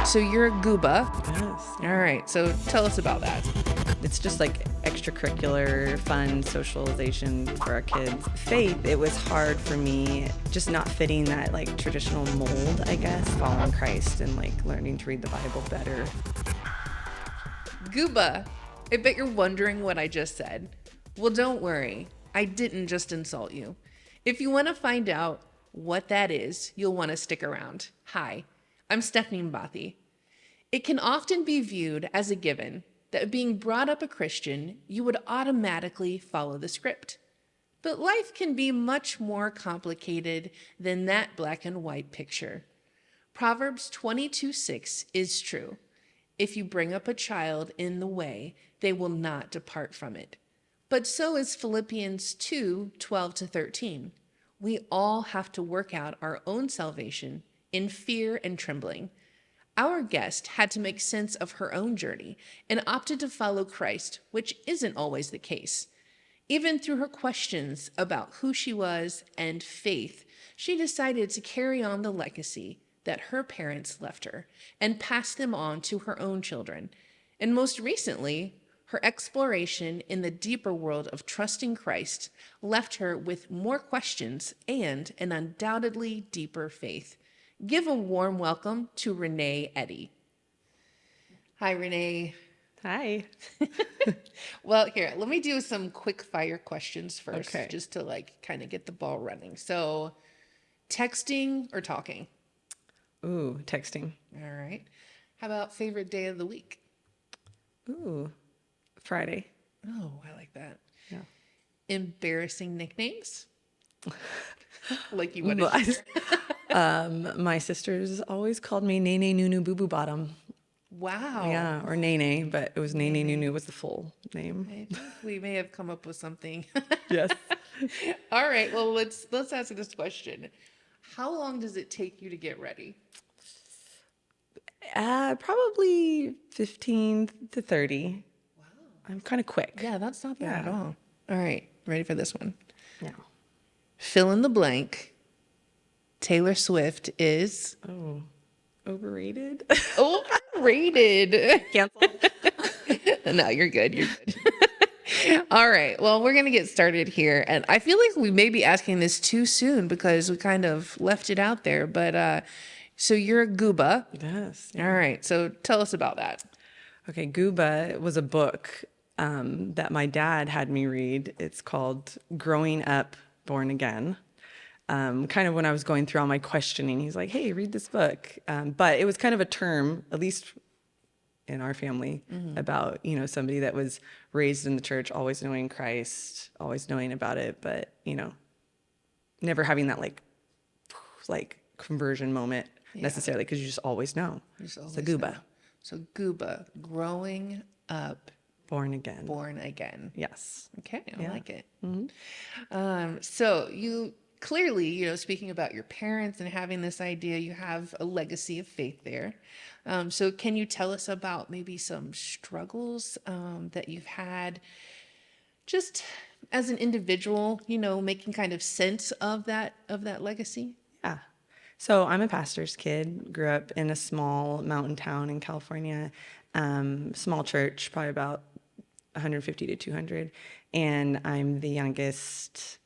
So you're a gooba. Yes. All right. So tell us about that. It's just like extracurricular, fun socialization for our kids. Faith, it was hard for me just not fitting that like traditional mold, I guess, following Christ and like learning to read the Bible better. Gooba. I bet you're wondering what I just said. Well, don't worry. I didn't just insult you. If you want to find out what that is, you'll want to stick around. Hi, I'm Stephanie Mbathi. It can often be viewed as a given that being brought up a Christian, you would automatically follow the script. But life can be much more complicated than that black and white picture. Proverbs 22:6 is true. If you bring up a child in the way, they will not depart from it. But so is Philippians 2:12-13. We all have to work out our own salvation in fear and trembling. Our guest had to make sense of her own journey and opted to follow Christ, which isn't always the case. Even through her questions about who she was and faith, she decided to carry on the legacy that her parents left her and pass them on to her own children. And most recently, her exploration in the deeper world of trusting Christ left her with more questions and an undoubtedly deeper faith. Give a warm welcome to Renee Eddy. Hi, Renee. Hi. Well, here, let me do some quick fire questions first, Okay. just to like kind of get the ball running. So, texting or talking? Ooh, texting. All right. How about favorite day of the week? Ooh, Friday. Oh, I like that. Yeah. Embarrassing nicknames? Like you want Well, to share? My sisters always called me Nene Nunu Boo Boo Bottom. Wow. Yeah, or Nene, but it was Nene Nunu was the full name. I think we may have come up with something. Yes. All right. Well, let's ask this question. How long does it take you to get ready? Probably 15 to 30. Wow. I'm kind of quick. Yeah, that's not bad at Yeah. all. All right. Ready for this one? Yeah. Fill in the blank. Taylor Swift is Oh, overrated? overrated. Cancel. No, you're good. You're good. All right. Well, we're going to get started here. And I feel like we may be asking this too soon because we kind of left it out there. But so you're a gooba. Yes. All right. So tell us about that. Okay, Gooba was a book that my dad had me read. It's called Growing Up Born Again. Kind of when I was going through all my questioning, he's like, hey, read this book. But it was kind of a term, at least in our family, about, somebody that was raised in the church, always knowing Christ, always knowing about it, but, never having that like conversion moment necessarily, because you just always know. Just So always Gooba, know. So gooba, growing up, born again. born again. Yes. Okay, I Yeah. like it. So you clearly, speaking about your parents and having this idea, you have a legacy of faith there. So can you tell us about maybe some struggles that you've had just as an individual, making kind of sense of that legacy? Yeah. So I'm a pastor's kid, grew up in a small mountain town in California, small church, probably about 150 to 200. And I'm the youngest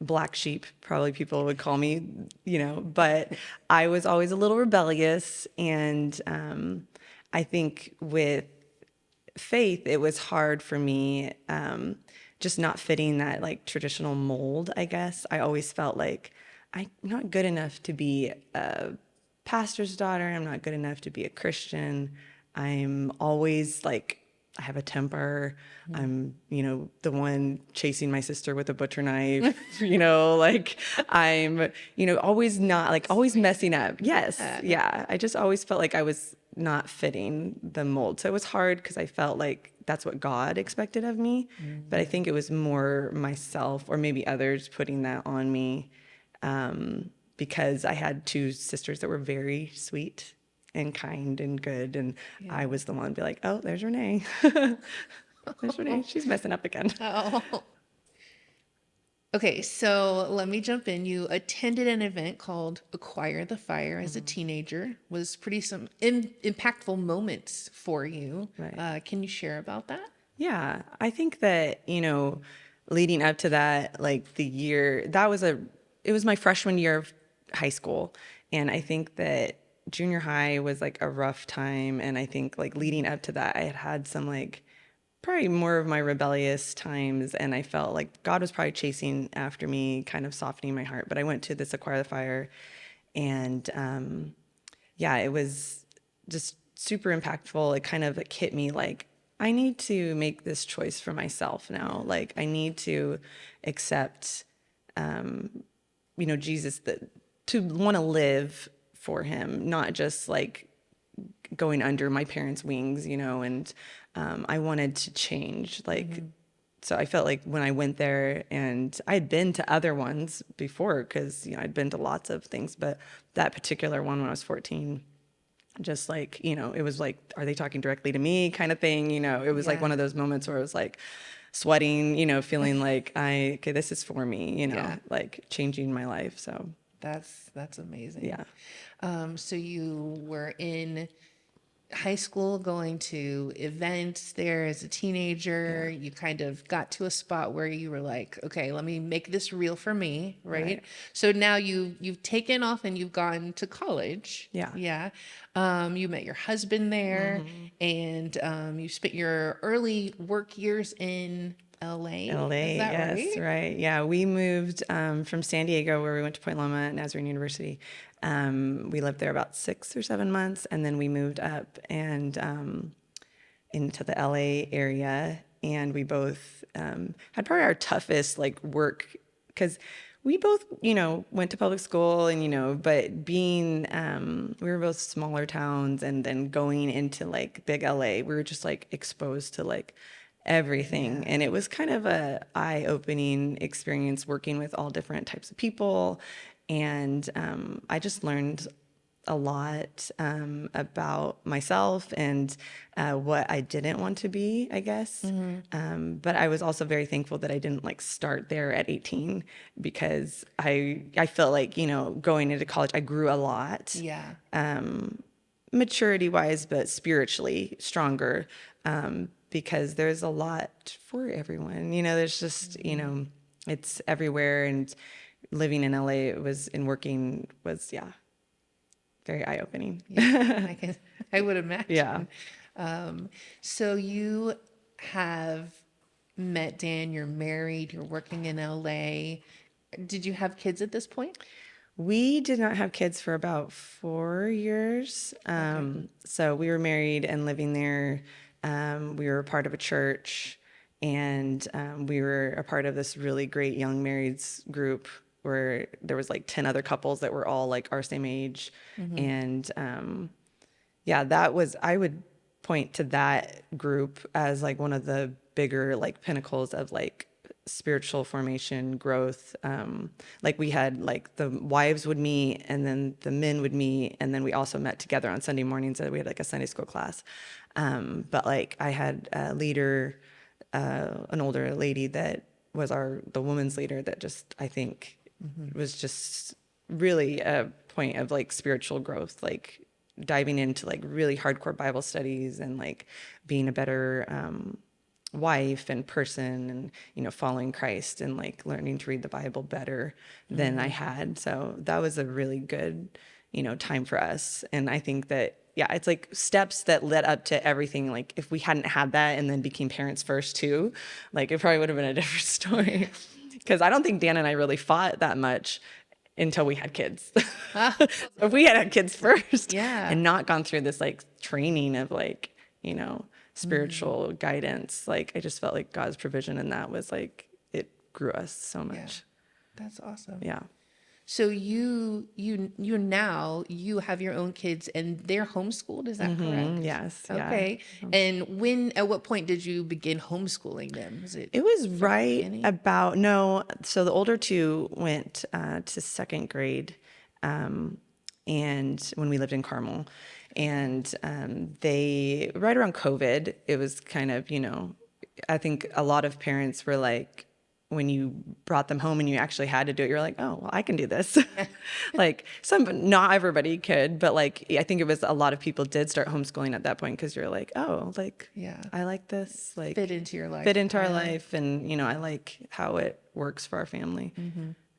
black sheep, probably people would call me, but I was always a little rebellious. And I think with faith, it was hard for me just not fitting that like traditional mold, I guess. I always felt like I'm not good enough to be a pastor's daughter. I'm not good enough to be a Christian. I'm always like, I have a temper. I'm, the one chasing my sister with a butcher knife, like I'm, always not like always messing up. Yes. Yeah. I just always felt like I was not fitting the mold. So it was hard because I felt like that's what God expected of me. But I think it was more myself or maybe others putting that on me. Because I had two sisters that were very sweet and kind and good. And I was the one to be like, oh, there's Renee. There's Renee. She's messing up again. Oh. Okay, so let me jump in. You attended an event called Acquire the Fire as a teenager. Was pretty some impactful moments for you. Right. Can you share about that? Yeah, I think that, leading up to that, like it was my freshman year of high school. And I think that junior high was like a rough time. And I think like leading up to that, I had had some like probably more of my rebellious times. And I felt like God was probably chasing after me, kind of softening my heart. But I went to this Acquire the Fire, and yeah, it was just super impactful. It kind of like hit me like, I need to make this choice for myself now. Like, I need to accept, Jesus, to want to live for him, not just like going under my parents' wings, and I wanted to change. Like, so I felt like when I went there, and I had been to other ones before because, I'd been to lots of things, but that particular one when I was 14, just like, it was like, are they talking directly to me kind of thing? It was like Yeah. one of those moments where I was like sweating, feeling like okay, this is for me, Yeah. like changing my life. So That's amazing. yeah. So you were in high school going to events there as a teenager. Yeah. You kind of got to a spot where you were like, okay, let me make this real for me, right? Right. So now you've taken off and you've gone to college. Yeah. Yeah. You met your husband there, and you spent your early work years in LA. Is LA, that yes, right? right. Yeah, we moved from San Diego, where we went to Point Loma at Nazarene University. We lived there about 6 or 7 months, and then we moved up and into the LA area. And we both had probably our toughest like work because we both, went to public school and, but being, we were both smaller towns, and then going into like big LA, we were just like exposed to like everything. Yeah. And it was kind of a eye-opening experience working with all different types of people. And I just learned a lot about myself and what I didn't want to be, I guess. But I was also very thankful that I didn't like start there at 18, because I felt like, going into college, I grew a lot, Yeah. maturity wise, but spiritually stronger, because there's a lot for everyone. There's just, it's everywhere. And living in LA and working was, yeah, very eye opening. Yeah, I would Yeah. imagine. So you have met Dan, you're married, you're working in LA. Did you have kids at this point? We did not have kids for about 4 years. So we were married and living there. We were a part of a church, and we were a part of this really great young marrieds group where there was like 10 other couples that were all like our same age. And yeah, I would point to that group as like one of the bigger like pinnacles of like spiritual formation growth. Like we had like the wives would meet, and then the men would meet, and then we also met together on Sunday mornings. So we had like a Sunday school class. But like I had a leader, an older lady that was the women's leader that just, I think, was just really a point of like spiritual growth, like diving into like really hardcore Bible studies and like being a better wife and person, and following Christ and like learning to read the Bible better than I had. So that was a really good time for us. And I think that, yeah, it's like steps that led up to everything. Like if we hadn't had that and then became parents first too, like it probably would have been a different story. Because I don't think Dan and I really fought that much until we had kids. Ah, If we had kids first yeah. and not gone through this like training of like, spiritual guidance, like I just felt like God's provision in that was like, it grew us so Yeah. much. That's awesome. Yeah. So you have your own kids and they're homeschooled, is that correct? Yes. Yeah. Okay. And at what point did you begin homeschooling them? Was it It was from the right beginning? about, no. So the older two went to second grade, and when we lived in Carmel, and they, right around COVID, it was kind of, I think a lot of parents were like, when you brought them home and you actually had to do it, you're like, oh, well, I can do this. Like not everybody could, but like, I think it was a lot of people did start homeschooling at that point because you're like, oh, like, Yeah. I like this, like Fit into your life. fit into our life. And, you know, I like how it works for our family.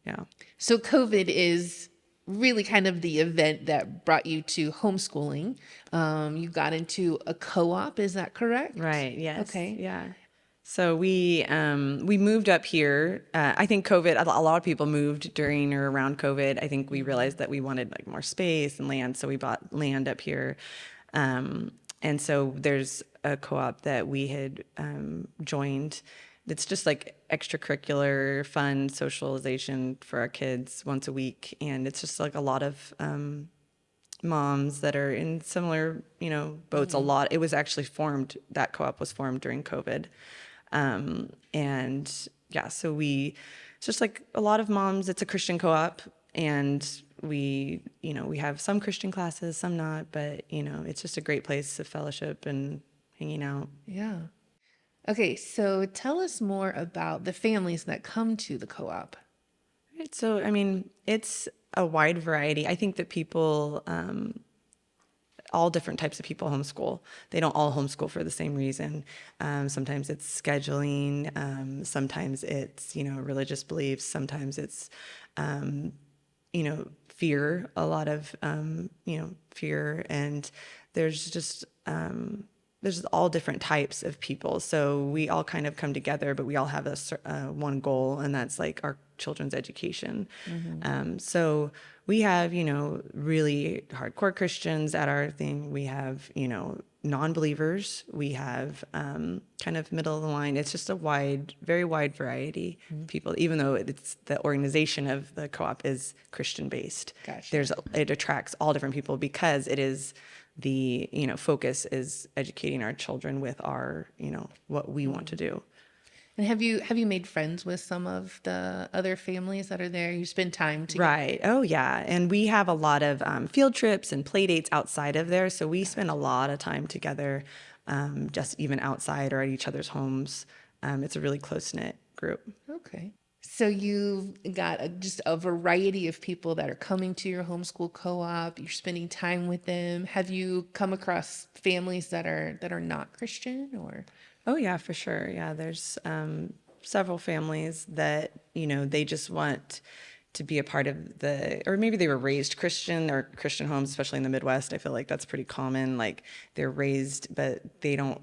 Yeah. So COVID is really kind of the event that brought you to homeschooling. You got into a co-op, is that correct? Right. Yes. Okay. Yeah. So we moved up here. I think COVID. A lot of people moved during or around COVID. I think we realized that we wanted like more space and land, so we bought land up here. And so there's a co-op that we had joined. It's just like extracurricular, fun socialization for our kids once a week, and it's just like a lot of moms that are in similar, you know, boats. A lot. It was actually formed. That co-op was formed during COVID. And yeah, so it's just like a lot of moms, it's a Christian co-op, and we have some Christian classes, some not, but you know, it's just a great place of fellowship and hanging out. Yeah. Okay, so tell us more about the families that come to the co-op. Right. So, I mean, it's a wide variety. I think that people, all different types of people homeschool. They don't all homeschool for the same reason. Sometimes it's scheduling. Sometimes it's, you know, religious beliefs. Sometimes it's, you know, fear, a lot of, you know, fear. And there's just, there's all different types of people. So we all kind of come together, but we all have one goal, and that's like our children's education. So we have, you know, really hardcore Christians at our thing. We have, you know, non-believers. We have kind of middle of the line. It's just a very wide variety of people, even though it's the organization of the co-op is Christian based. Gotcha. It attracts all different people because it is the, you know, focus is educating our children with our, you know, what we want to do. And have you made friends with some of the other families that are there? You spend time together? Right. Oh, yeah. And we have a lot of field trips and play dates outside of there. So we spend a lot of time together, just even outside or at each other's homes. It's a really close-knit group. Okay. So you've got just a variety of people that are coming to your homeschool co-op. You're spending time with them. Have you come across families that are not Christian or? Oh, yeah, for sure. Yeah, there's several families that, you know, they just want to be a part of or maybe they were raised Christian or Christian homes, especially in the Midwest. I feel like that's pretty common. Like they're raised, but they don't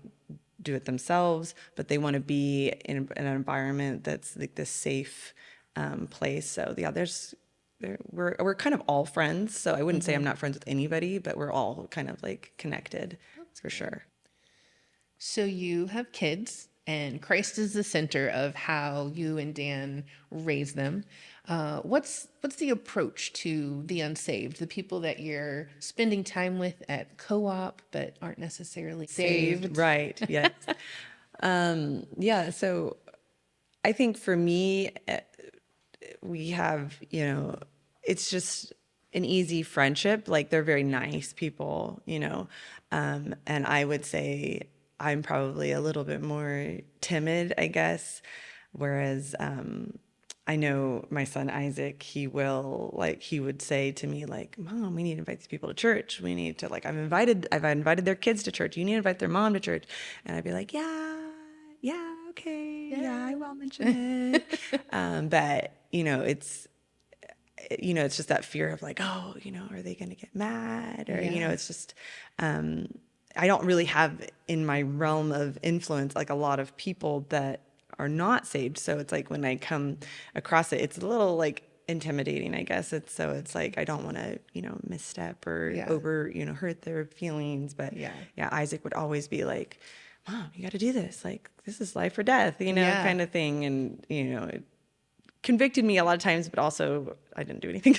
do it themselves, but they want to be in an environment that's like this safe place. So yeah, we're kind of all friends. So I wouldn't say I'm not friends with anybody, but we're all kind of like connected for sure. So you have kids, and Christ is the center of how you and Dan raise them. What's the approach to the unsaved, the people that you're spending time with at co-op but aren't necessarily saved? Right. Yes. Yeah. So I think for me, we have, you know, it's just an easy friendship. Like they're very nice people, you know, and I would say I'm probably a little bit more timid, I guess. Whereas I know my son Isaac, he would say to me like, Mom, we need to invite these people to church. We need to I've invited their kids to church. You need to invite their mom to church. And I'd be like, yeah, okay. Yeah, I will mention it. But it's just that fear of like, oh, are they going to get mad? Or, it's just, I don't really have in my realm of influence, like a lot of people that are not saved. So it's like when I come across it, it's a little like intimidating, I guess. It's like, I don't want to, misstep or hurt their feelings. But Isaac would always be like, Mom, you got to do this. Like, this is life or death, kind of thing. And, it convicted me a lot of times, but also I didn't do anything.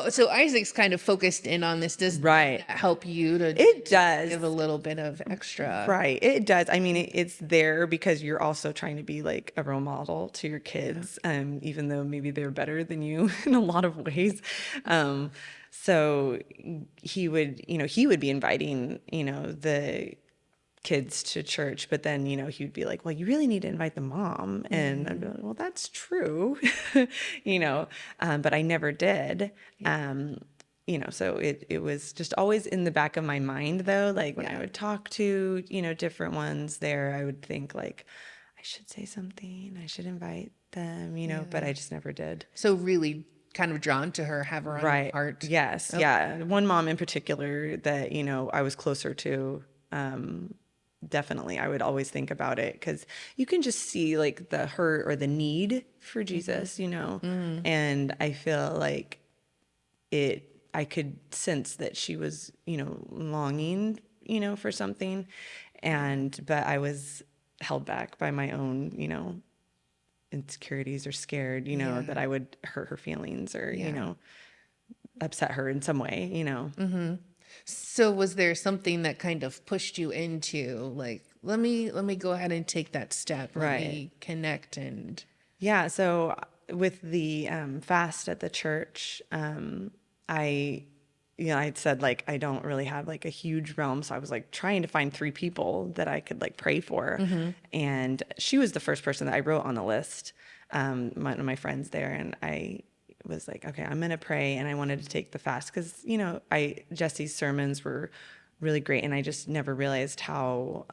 So Isaac's kind of focused in on this. Does that help you to It does give a little bit of extra? Right. It does. I mean, it's there because you're also trying to be like a role model to your kids, even though maybe they're better than you in a lot of ways. So he would be inviting, kids to church, but then, he'd be like, well, you really need to invite the mom. And I'd be like, well, that's true, but I never did. So it was just always in the back of my mind, though, like when I would talk to, different ones there, I would think like, I should say something, I should invite them, but I just never did. So really kind of drawn to her, have her on your heart. Yes. Okay. Yeah. One mom in particular that, I was closer to, definitely I would always think about it, because you can just see like the hurt or the need for Jesus, and I feel like I could sense that she was, longing, for something, but I was held back by my own, insecurities or scared, that I would hurt her feelings or, upset her in some way. So was there something that kind of pushed you into like, let me go ahead and take that step, let me connect? And yeah, so with the fast at the church, I'd said like I don't really have like a huge realm, so I was like trying to find 3 people that I could like pray for, and she was the first person that I wrote on the list, one of my friends there, and I was like, okay, I'm gonna pray, and I wanted to take the fast because Jesse's sermons were really great, and I just never realized how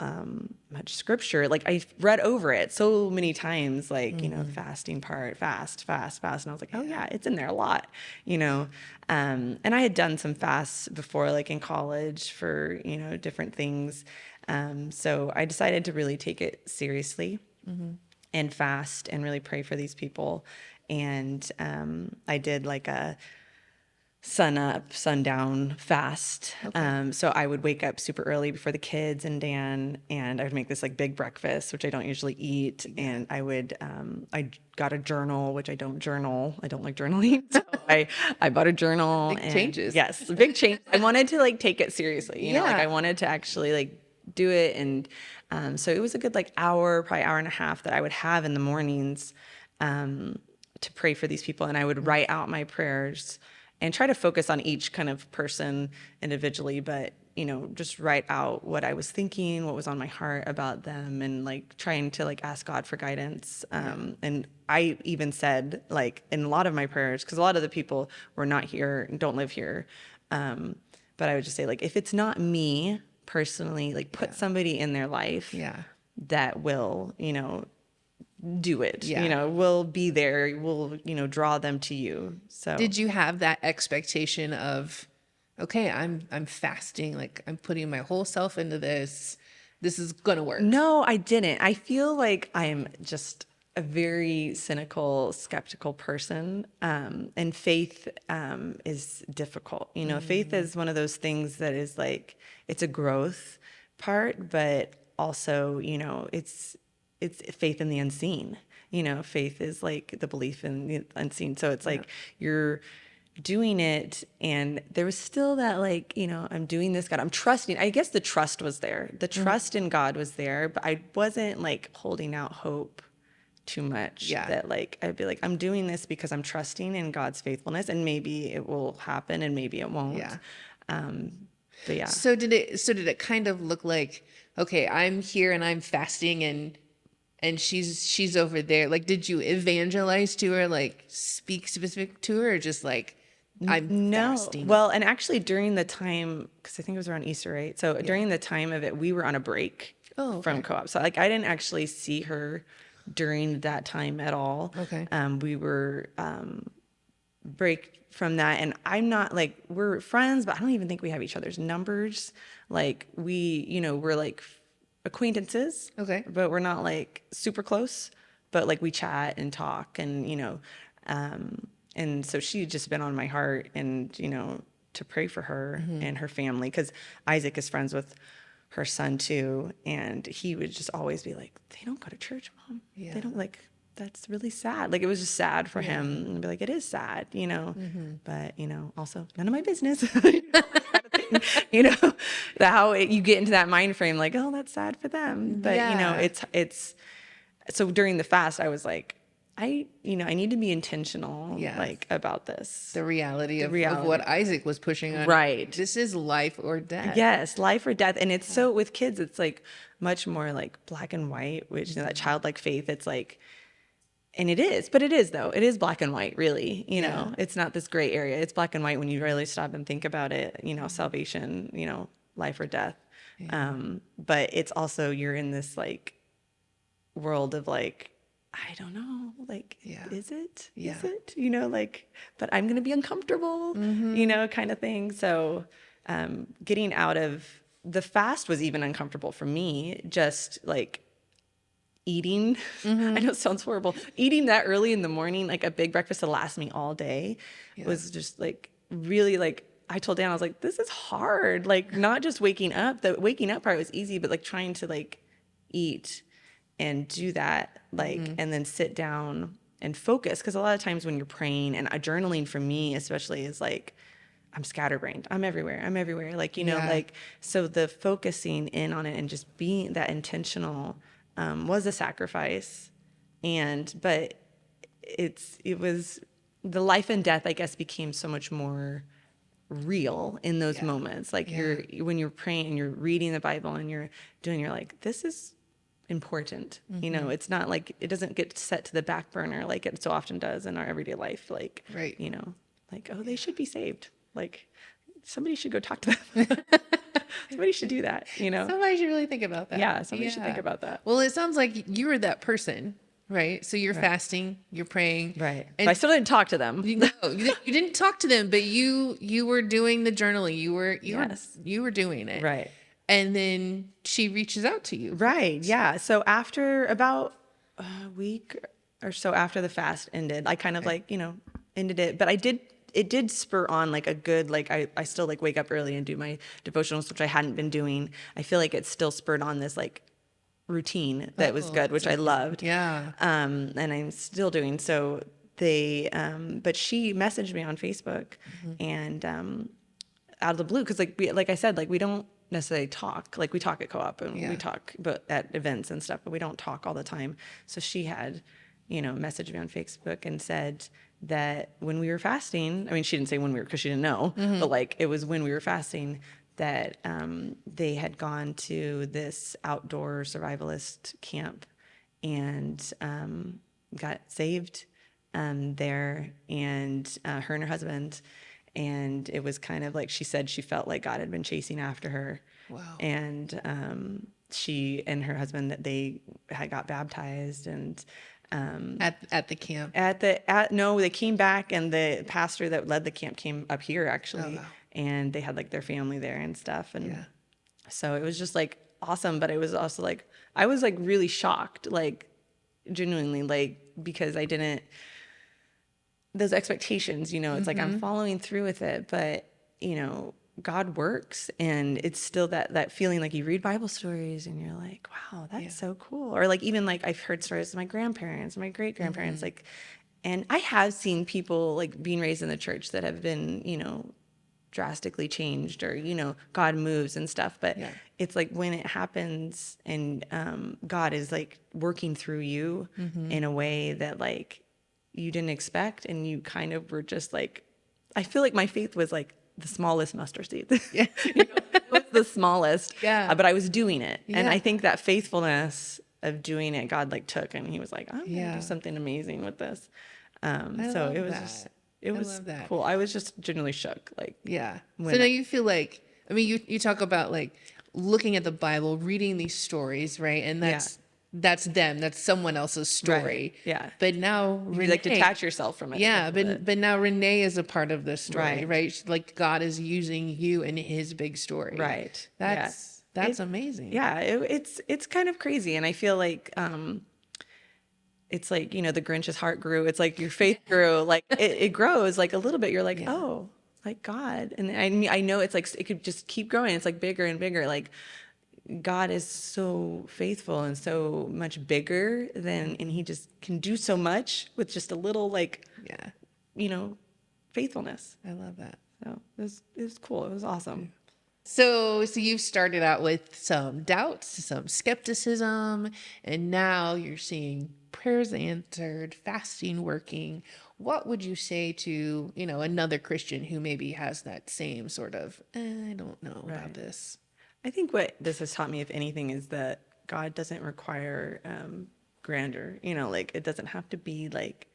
much scripture, like I read over it so many times, like the fasting part, fast, and I was like, oh yeah, it's in there a lot, and I had done some fasts before, like in college for different things, so I decided to really take it seriously and fast and really pray for these people. And I did like a sun up, sundown fast. So I would wake up super early before the kids and Dan, and I would make this like big breakfast, which I don't usually eat. And I would, I got a journal, which I don't journal. I don't like journaling. So I bought a journal. Big changes. Yes, big change. I wanted to like take it seriously, like I wanted to actually like do it. And so it was a good like probably hour and a half that I would have in the mornings to pray for these people. And I would write out my prayers and try to focus on each kind of person individually, but just write out what I was thinking, what was on my heart about them, and like trying to like ask God for guidance. And I even said like in a lot of my prayers, because a lot of the people were not here, don't live here, but I would just say like, if it's not me personally, like put somebody in their life that will, do it, we'll be there, we'll, draw them to you. So did you have that expectation of, okay, I'm fasting, like I'm putting my whole self into this is gonna work? No, I didn't. I feel like I'm just a very cynical, skeptical person. And faith is difficult. Faith is one of those things that is like, it's a growth part, but also, it's faith in the unseen. Faith is like the belief in the unseen. So it's like you're doing it, and there was still that like, I'm doing this, God, I'm trusting. I guess the trust was there. The trust in God was there, but I wasn't like holding out hope too much that like, I'd be like, I'm doing this because I'm trusting in God's faithfulness, and maybe it will happen and maybe it won't. But yeah. So did it kind of look like, okay, I'm here and I'm fasting and she's over there. Like, did you evangelize to her, like speak specific to her, or just like, I'm fasting? Well, and actually during the time, because I think it was around Easter, right? So during the time of it, we were on a break from co-op. So like, I didn't actually see her during that time at all. Okay. We were break from that, and I'm not like, we're friends, but I don't even think we have each other's numbers. Like we're like acquaintances, but we're not like super close, but like we chat and talk, and and so she'd just been on my heart, and to pray for her and her family, because Isaac is friends with her son too, and he would just always be like, they don't go to church, Mom. They don't, like, that's really sad. Like, it was just sad for him, and be like, it is sad, but also none of my business. How you get into that mind frame, like, oh, that's sad for them. But it's so during the fast, I was like, I need to be intentional, Yeah. like, about this. The reality of reality. what Isaac was pushing on. Right. This is life or death. Yes, life or death. And it's so, with kids, it's like much more like black and white, which, that childlike faith, it's like, and it is, but it is though. It is black and white, really. It's not this gray area. It's black and white when you really stop and think about it, salvation, life or death. But it's also, you're in this like world of like, I don't know, like, is it? Is it? Like, but I'm going to be uncomfortable, kind of thing. So getting out of the fast was even uncomfortable for me, just like eating. I know it sounds horrible. Eating that early in the morning, like a big breakfast to last me all day, was just like really like, I told Dan, I was like, this is hard. Like, not just waking up. The waking up part was easy, but like trying to like eat and do that, like, and then sit down and focus. Because a lot of times when you're praying, and journaling for me especially is like, I'm scatterbrained. I'm everywhere. Like, like, so the focusing in on it and just being that intentional was a sacrifice. But it was, the life and death, I guess, became so much more real in those moments. Like when you're praying and you're reading the Bible and you're like, this is important. It's not like, it doesn't get set to the back burner like it so often does in our everyday life. Like, like, oh, they should be saved. Like, somebody should go talk to them. Somebody should do that, Somebody should really think about that. Yeah, somebody should think about that. Well, it sounds like you were that person, right? So you're fasting, you're praying. Right. And but I still didn't talk to them. you didn't talk to them, but you were doing the journaling. You were doing it. Right. And then she reaches out to you. Right. Yeah. So after about a week or so after the fast ended, I kind of like, ended it. But it did spur on like a good, like, I still like wake up early and do my devotionals, which I hadn't been doing. I feel like it still spurred on this like routine that was good, which I loved. Yeah. And I'm still doing. So but she messaged me on Facebook and out of the blue, because like I said, like, we don't necessarily talk. Like, we talk at co-op and we talk but at events and stuff, but we don't talk all the time. So she had, messaged me on Facebook and said that when we were fasting, I mean, she didn't say when we were, because she didn't know, but like, it was when we were fasting that they had gone to this outdoor survivalist camp and got saved there, and her and her husband. And it was kind of like, she said she felt like God had been chasing after her. Wow. And she and her husband, they had got baptized, and at the camp. No, they came back, and the pastor that led the camp came up here actually. Oh, wow. And they had like their family there and stuff. And so it was just like awesome. But it was also like, I was like really shocked, like genuinely, like, because I didn't, those expectations, it's like I'm following through with it, but God works, and it's still that feeling like you read Bible stories and you're like, wow, that's so cool. Or like, even like I've heard stories of my grandparents, my great grandparents, like, and I have seen people like being raised in the church that have been, drastically changed, or, God moves and stuff. But it's like when it happens and God is like working through you in a way that like you didn't expect, and you kind of were just like, I feel like my faith was like the smallest mustard seed. It was the smallest. But I was doing it. And I think that faithfulness of doing it, God like took, and he was like, I'm going to do something amazing with this. So it was just, it was cool. I was just genuinely shook. Like, so now you feel like, I mean, you talk about like looking at the Bible, reading these stories, right? And that's them. That's someone else's story. Right. Yeah. But now Renee, you like detach yourself from it. Yeah. But now Renee is a part of the story, right? Like, God is using you in his big story. Right. That's amazing. Yeah. It's kind of crazy. And I feel like, it's like, the Grinch's heart grew. It's like your faith grew. Like it grows like a little bit. You're like, oh, like God. And I know it's like, it could just keep growing. It's like bigger and bigger. Like, God is so faithful and so much bigger and he just can do so much with just a little, like, faithfulness. I love that. So it was cool. It was awesome. So you've started out with some doubts, some skepticism, and now you're seeing prayers answered, fasting working, what would you say to, another Christian who maybe has that same sort of, I don't know about Right. this? I think what this has taught me, if anything, is that God doesn't require grandeur. Like it doesn't have to be like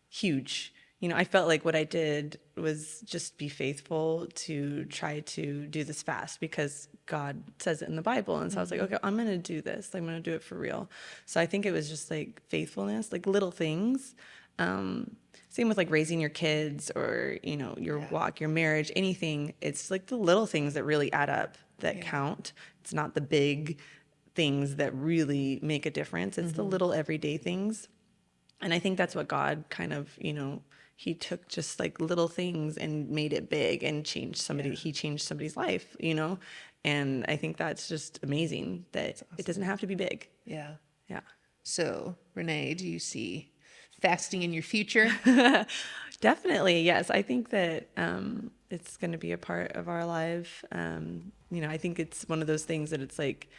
huge. I felt like what I did was just be faithful to try to do this fast because God says it in the Bible. And so I was like, okay, I'm going to do this. I'm going to do it for real. So I think it was just like faithfulness, like little things. Same with like raising your kids or, your walk, your marriage, anything. It's like the little things that really add up that count. It's not the big things that really make a difference. It's the little everyday things. And I think that's what God kind of, he took just like little things and made it big and changed he changed somebody's life, And I think that's just amazing that it doesn't have to be big. Yeah. Yeah. So, Renee, do you see fasting in your future? Definitely. Yes. I think that it's going to be a part of our life. I think it's one of those things that it's like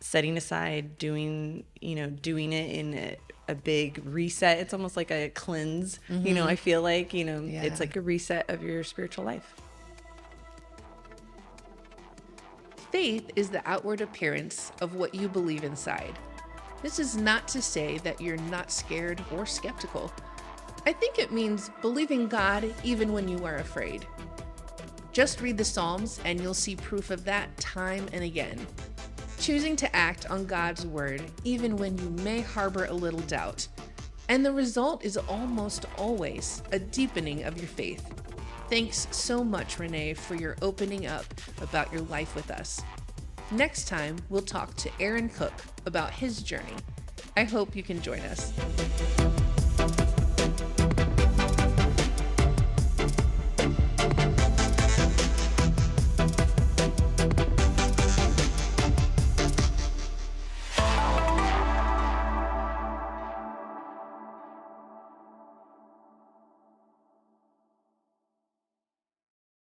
setting aside, doing it in a big reset. It's almost like a cleanse, I feel like, it's like a reset of your spiritual life. Faith is the outward appearance of what you believe inside. This is not to say that you're not scared or skeptical. I think it means believing God even when you are afraid. Just read the Psalms and you'll see proof of that time and again. Choosing to act on God's word even when you may harbor a little doubt. And the result is almost always a deepening of your faith. Thanks so much, Renee, for your opening up about your life with us. Next time, we'll talk to Aaron Cook about his journey. I hope you can join us.